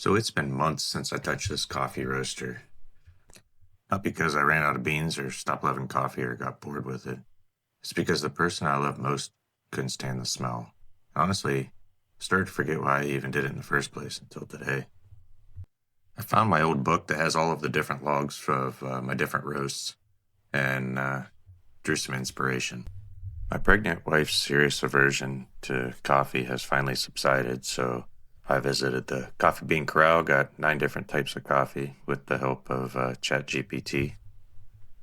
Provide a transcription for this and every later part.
So it's been months since I touched this coffee roaster. Not because I ran out of beans or stopped loving coffee or got bored with it. It's because the person I love most couldn't stand the smell. Honestly, I started to forget why I even did it in the first place until today. I found my old book that has all of the different logs of my different roasts and drew some inspiration. My pregnant wife's serious aversion to coffee has finally subsided, so I visited the Coffee Bean Corral, got 9 different types of coffee with the help of ChatGPT.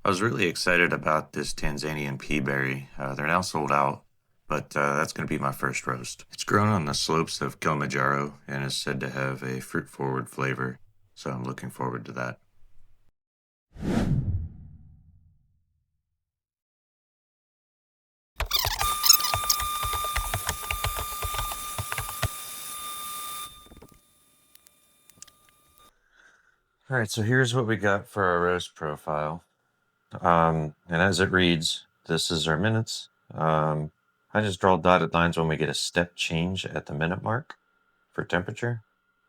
I was really excited about this Tanzanian Peaberry. They're now sold out, but that's going to be my first roast. It's grown on the slopes of Kilimanjaro and is said to have a fruit-forward flavor, so I'm looking forward to that. All right, so here's what we got for our roast profile. And as it reads, this is our minutes. I just draw dotted lines when we get a step change at the minute mark for temperature.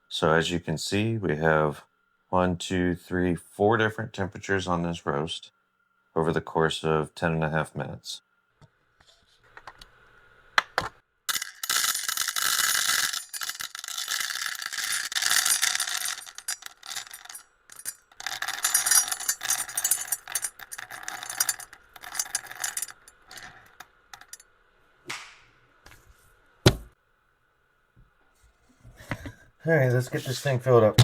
So as you can see, we have 1, 2, 3, 4 different temperatures on this roast over the course of 10.5 minutes. All right, let's get this thing filled up.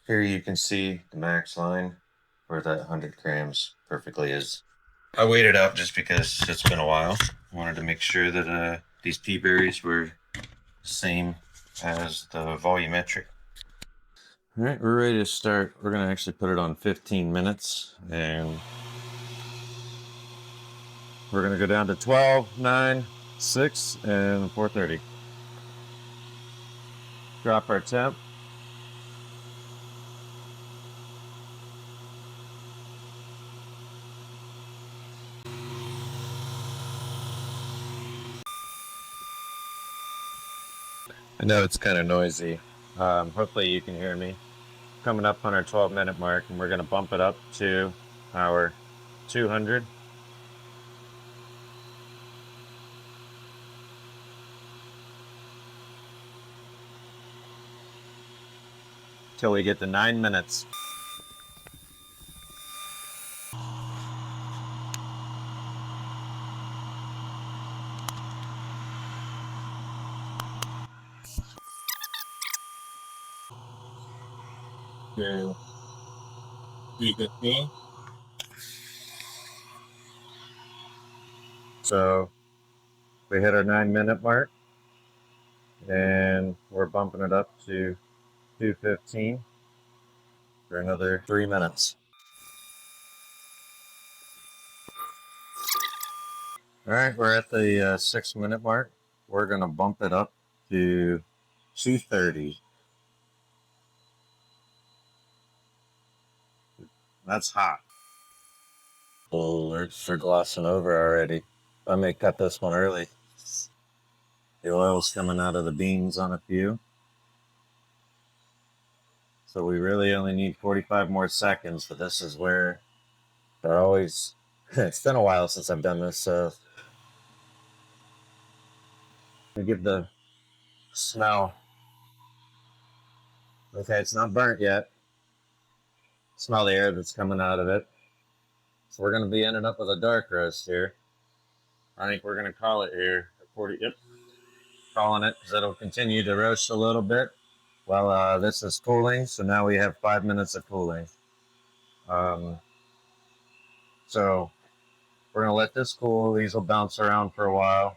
Here you can see the max line where that 100 grams perfectly is. I weighed it out just because it's been a while. I wanted to make sure that these pea berries were same as the volumetric. All right, we're ready to start. We're going to actually put it on 15 minutes and we're going to go down to 12, 9, 6, and 4:30. Drop our temp. I know it's kind of noisy. Hopefully you can hear me. Coming up on our 12-minute mark, and we're going to bump it up to our 200. Till we get to 9 minutes. To 315. So we hit our 9-minute mark and we're bumping it up to 215 for another 3 minutes. All right, we're at the 6-minute mark. We're going to bump it up to 230. That's hot. Alerts are glossing over already. I may cut this one early. The oil's coming out of the beans on a few. So we really only need 45 more seconds, but this is where they're always... It's been a while since I've done this, so... I give the smell. Okay, it's not burnt yet. Smell the air that's coming out of it. So we're going to be ending up with a dark roast here. I think we're going to call it here at 40. Yep. Calling it because it'll continue to roast a little bit while this is cooling. So now we have 5 minutes of cooling. So we're going to let this cool. These will bounce around for a while.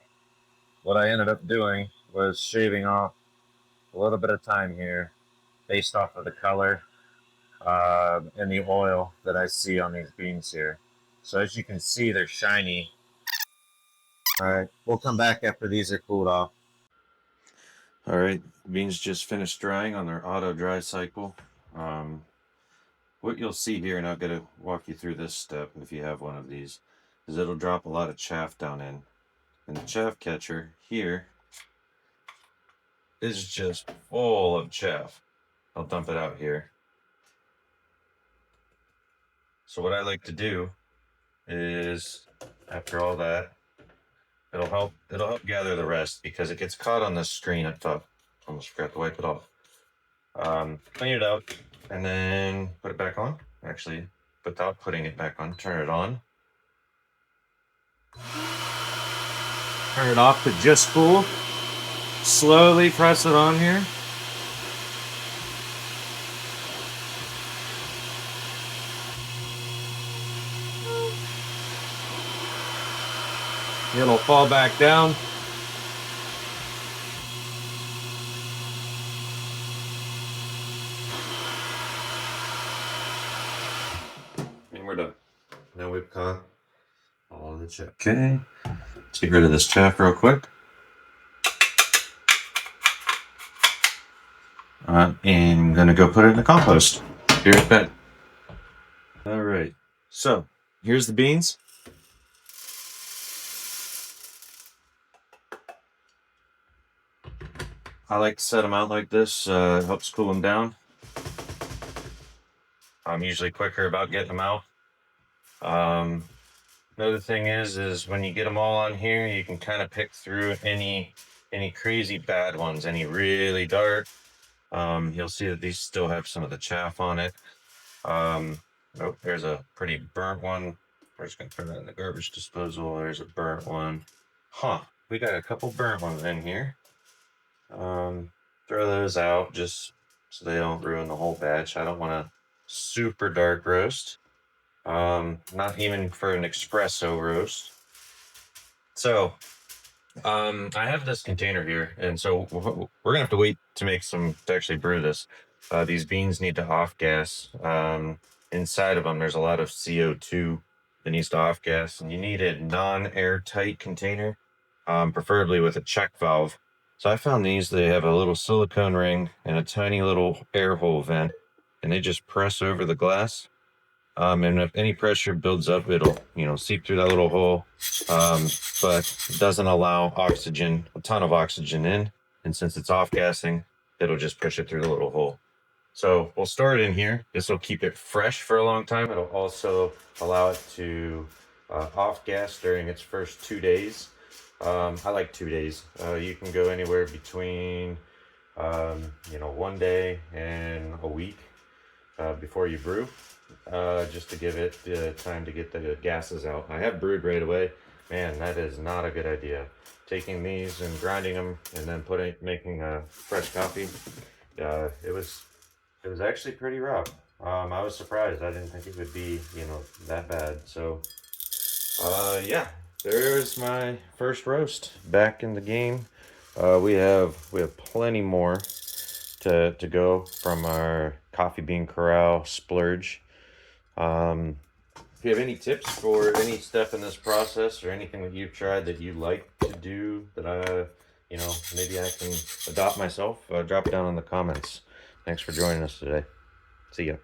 What I ended up doing was shaving off a little bit of time here based off of the color and the oil that I see on these beans here. So as you can see, they're shiny. All right, we'll come back after these are cooled off. All right, beans just finished drying on their auto dry cycle. What you'll see here, and I'm going to walk you through this step if you have one of these, is it'll drop a lot of chaff down in. And the chaff catcher here is just full of chaff. I'll dump it out here. So what I like to do is, after all that, it'll help gather the rest because it gets caught on the screen up top. Almost forgot to wipe it off. Clean it out and then put it back on. Actually, without putting it back on, turn it on. Turn it off to just full. Slowly press it on here. It'll fall back down. And we're done. Now we've caught all of the chaff. Okay, let's get rid of this chaff real quick. And I'm gonna go put it in the compost. Be right back. All right, so here's the beans. I like to set them out like this. It helps cool them down. I'm usually quicker about getting them out. Another thing is when you get them all on here, you can kind of pick through any crazy bad ones, any really dark. You'll see that these still have some of the chaff on it. Oh, there's a pretty burnt one. We're just gonna throw that in the garbage disposal. There's a burnt one. Huh, we got a couple burnt ones in here. Throw those out just so they don't ruin the whole batch. I don't want a super dark roast. Not even for an espresso roast. So, I have this container here, and so we're gonna have to wait to actually brew this. These beans need to off gas. Inside of them, there's a lot of CO2 that needs to off gas, and you need a non-airtight container, preferably with a check valve. So I found these. They have a little silicone ring and a tiny little air hole vent, and they just press over the glass. And if any pressure builds up, it'll seep through that little hole, but it doesn't allow a ton of oxygen in. And since it's off gassing, it'll just push it through the little hole. So we'll store it in here. This will keep it fresh for a long time. It'll also allow it to off gas during its first 2 days. I like 2 days. You can go anywhere between 1 day and a week before you brew. Just to give it the time to get the gases out. I have brewed right away. Man, that is not a good idea. Taking these and grinding them and then making a fresh coffee. It was actually pretty rough. I was surprised. I didn't think it would be that bad. So yeah, there's my first roast back in the game. We have plenty more to go from our coffee bean corral splurge. If you have any tips for any step in this process or anything that you've tried that you like to do that maybe I can adopt myself, drop it down in the comments. Thanks for joining us today. See ya.